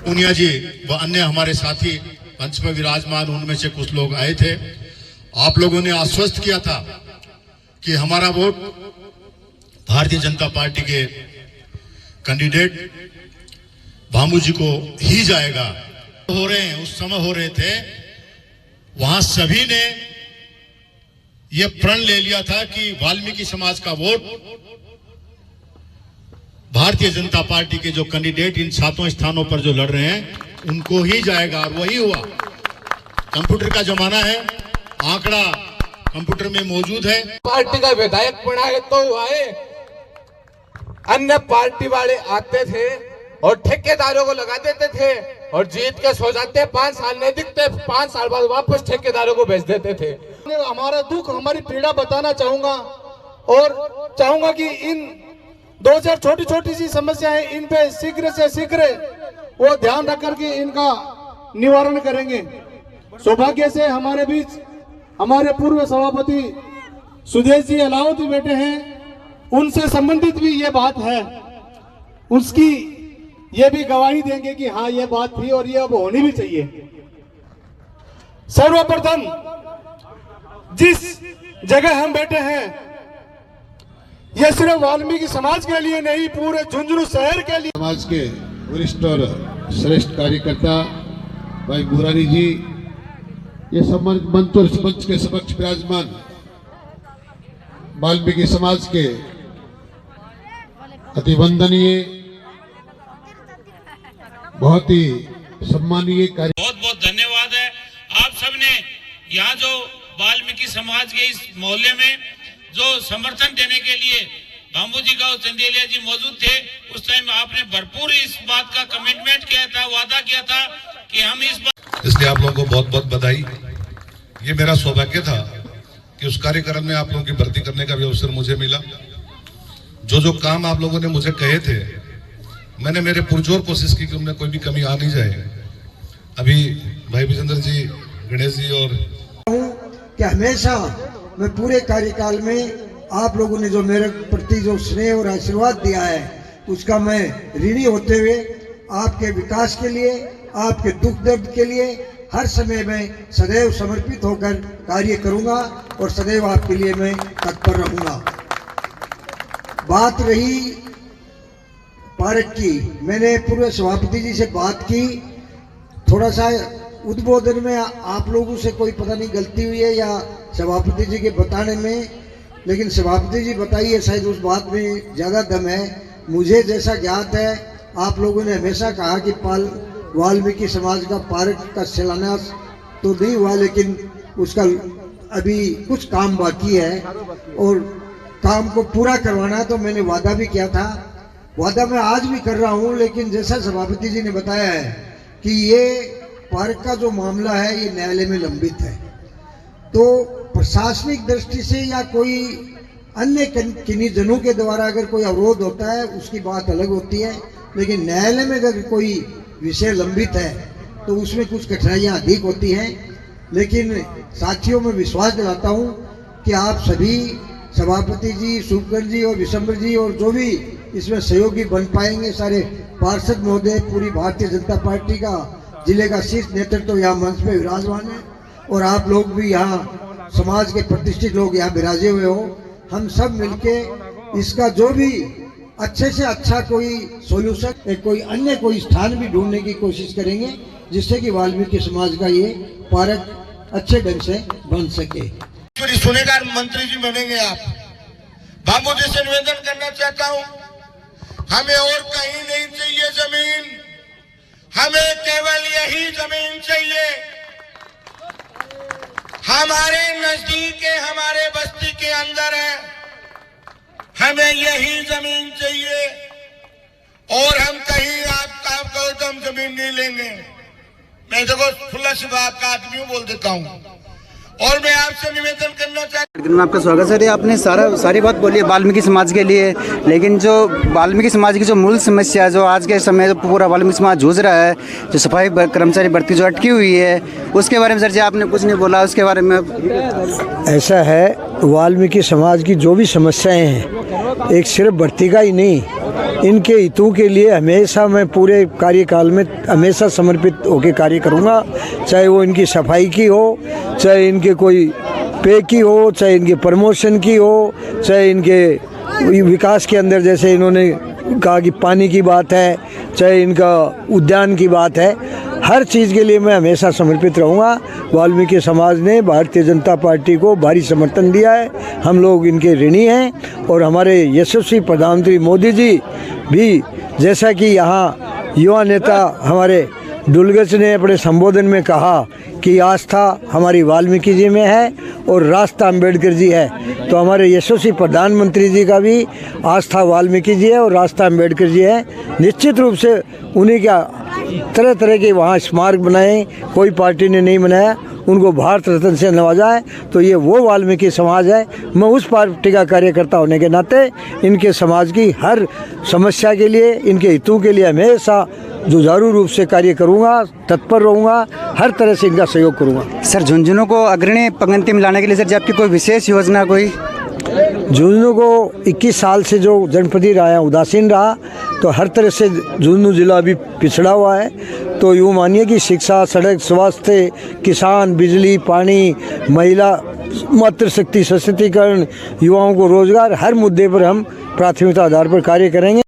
पूनिया जी व अन्य हमारे साथी मंच पर विराजमान उनमें से कुछ लोग आए थे। आप लोगों ने आश्वस्त किया था कि हमारा वोट भारतीय जनता पार्टी के कैंडिडेट भामू जी को ही जाएगा। हो रहे हैं, उस समय हो रहे थे, वहां सभी ने यह प्रण ले लिया था कि वाल्मीकि समाज का वोट भारतीय जनता पार्टी के जो कैंडिडेट इन 7 स्थानों पर जो लड़ रहे हैं उनको ही जाएगा, और वही हुआ। कंप्यूटर का जमाना है, आंकड़ा कंप्यूटर में मौजूद है। पार्टी का विधायक बनाए तो हुआ है, अन्य पार्टी वाले आते थे और ठेकेदारों को लगा देते थे और जीत के सो जाते, 5 साल नहीं दिखते, 5 साल बाद वापस ठेकेदारों को भेज देते थे। हमारा दुख, हमारी पीड़ा बताना चाहूंगा और चाहूंगा कि इन 2-4 छोटी छोटी सी समस्याएं, इन पे शीघ्र से शीघ्र वो ध्यान रख करके इनका निवारण करेंगे। सौभाग्य से हमारे बीच हमारे पूर्व सभापति सुदेश जी अलाउद्दीन बैठे हैं, उनसे संबंधित भी ये बात है, उसकी ये भी गवाही देंगे कि हाँ ये बात थी और ये अब होनी भी चाहिए। सर्वप्रथम जिस जगह हम बैठे हैं ये सिर्फ वाल्मीकि समाज के लिए नहीं, पूरे झुंझुनू शहर के लिए। समाज के वरिष्ठ और श्रेष्ठ कार्यकर्ता भाई मुरारी जी, ये सम्मानित मंच और मंच के समक्ष विराजमान वाल्मीकि समाज के अति वंदनीय, बहुत ही सम्मानीय कार्य। बहुत बहुत धन्यवाद है आप सबने यहाँ जो वाल्मीकि समाज के इस मोहल्ले में जो समर्थन देने के लिए भामू जी का चंदेलिया जी मौजूद थे। उस टाइम आपने भरपूर इस बात का कमिटमेंट किया था, वादा किया था कि हम इस बात, इसलिए आप लोगों को बहुत बहुत बधाई। ये मेरा सौभाग्य था कि उस कार्यक्रम में आप लोगों की भर्ती करने का भी अवसर मुझे मिला। जो काम आप लोगों ने मुझे कहे थे, मैंने मेरे पुरजोर कोशिश की कि उनमें कोई भी कमी आ नहीं जाए। अभी भाई विजेंद्र जी, गणेश जी और कि हमेशा मैं पूरे कार्यकाल में आप लोगों ने जो मेरे प्रति जो स्नेह और आशीर्वाद दिया है उसका मैं ऋणी होते हुए आपके विकास के लिए, आपके दुख दर्द के लिए हर समय में सदैव समर्पित होकर कार्य करूंगा और सदैव आपके लिए मैं तत्पर रहूंगा। बात रही पार्क की, मैंने पूर्व सभापति जी से बात की, थोड़ा सा उद्बोधन में आप लोगों से कोई पता नहीं गलती हुई है या सभापति जी के बताने में, लेकिन सभापति जी बताइए, शायद उस बात में ज़्यादा दम है। मुझे जैसा ज्ञात है आप लोगों ने हमेशा कहा कि वाल्मीकि समाज का पार्क का शिलान्यास तो नहीं हुआ, लेकिन उसका अभी कुछ काम बाकी है और काम को पूरा करवाना है। तो मैंने वादा भी किया था, वादा मैं आज भी कर रहा हूँ, लेकिन जैसा सभापति जी ने बताया है कि ये पार्क का जो मामला है ये न्यायालय में लंबित है, तो प्रशासनिक दृष्टि से या कोई अन्य किन्हीं जनों के द्वारा अगर कोई अवरोध होता है उसकी बात अलग होती है, लेकिन न्यायालय में अगर कोई विषय लंबित है तो उसमें कुछ कठिनाइयाँ अधिक होती हैं। लेकिन साथियों में विश्वास दिलाता हूँ कि आप सभी सभापति जी, शुभकर जी और विशंबर जी और जो भी इसमें सहयोगी बन पाएंगे, सारे पार्षद महोदय, पूरी भारतीय जनता पार्टी का जिले का शीर्ष नेतृत्व तो यहाँ मंच पे विराजमान है और आप लोग भी यहाँ समाज के प्रतिष्ठित लोग यहाँ विराजे हुए हो। हम सब मिलके इसका जो भी अच्छे से अच्छा कोई सॉल्यूशन, कोई अन्य कोई स्थान भी ढूंढने की कोशिश करेंगे जिससे कि वाल्मीकि समाज का ये पार्क अच्छे ढंग से बन सके। सुनेगा मंत्री जी बनेंगे आप। भामू जी से निवेदन करना चाहता हूँ, हमें और कहीं नहीं चाहिए जमीन, हमें केवल यही जमीन चाहिए। हमारे नजदीक है, हमारे बस्ती के अंदर है, हमें यही जमीन चाहिए और हम कहीं आप कहो तो हम जमीन नहीं लेंगे। मैं देखो खुला सिवा आपका आदमी बोल देता हूँ और मैं आपसे निवेदन करना चाहता हूँ। आपका स्वागत सर। आपने सारी बात बोली है वाल्मीकि समाज के लिए, लेकिन जो वाल्मीकि समाज की जो मूल समस्या जो आज के समय जो पूरा वाल्मीकि समाज जूझ रहा है, जो सफाई कर्मचारी भर्ती जो अटकी हुई है, उसके बारे में सर जी आपने कुछ नहीं बोला उसके बारे में। ऐसा है, वाल्मीकि समाज की जो भी समस्याएं हैं, एक सिर्फ भर्ती का ही नहीं, इनके हितों के लिए हमेशा मैं पूरे कार्यकाल में हमेशा समर्पित होकर कार्य करूँगा, चाहे वो इनकी सफाई की हो, चाहे इनके कोई पे की हो, चाहे इनके प्रमोशन की हो, चाहे इनके विकास के अंदर जैसे इन्होंने कहा कि पानी की बात है, चाहे इनका उद्यान की बात है, हर चीज़ के लिए मैं हमेशा समर्पित रहूँगा। वाल्मीकि समाज ने भारतीय जनता पार्टी को भारी समर्थन दिया है, हम लोग इनके ऋणी हैं और हमारे यशस्वी प्रधानमंत्री मोदी जी भी, जैसा कि यहाँ युवा नेता हमारे डुलगच ने अपने संबोधन में कहा कि आस्था हमारी वाल्मीकि जी में है और रास्ता अम्बेडकर जी है, तो हमारे यशस्वी प्रधानमंत्री जी का भी आस्था वाल्मीकि जी है और रास्ता अम्बेडकर जी है। निश्चित रूप से उन्हीं का तरह तरह के वहाँ स्मारक बनाए, कोई पार्टी ने नहीं बनाया, उनको भारत रत्न से नवाजा है, तो ये वो वाल्मीकि समाज है। मैं उस पार्टी का कार्यकर्ता होने के नाते इनके समाज की हर समस्या के लिए, इनके हितों के लिए हमेशा जुझारू रूप से कार्य करूंगा, तत्पर रहूंगा, हर तरह से इनका सहयोग करूंगा। सर, झुंझुनू को अग्रणी पंक्ति में लाने के लिए सर आपकी कोई विशेष योजना कोई? झुंझुनू को 21 साल से जो जनप्रति रहा उदासीन रहा, तो हर तरह से झुंझुनू जिला अभी पिछड़ा हुआ है। तो यूँ मानिए कि शिक्षा, सड़क, स्वास्थ्य, किसान, बिजली, पानी, महिला मातृशक्ति सशक्तिकरण, युवाओं को रोजगार, हर मुद्दे पर हम प्राथमिकता आधार पर कार्य करेंगे।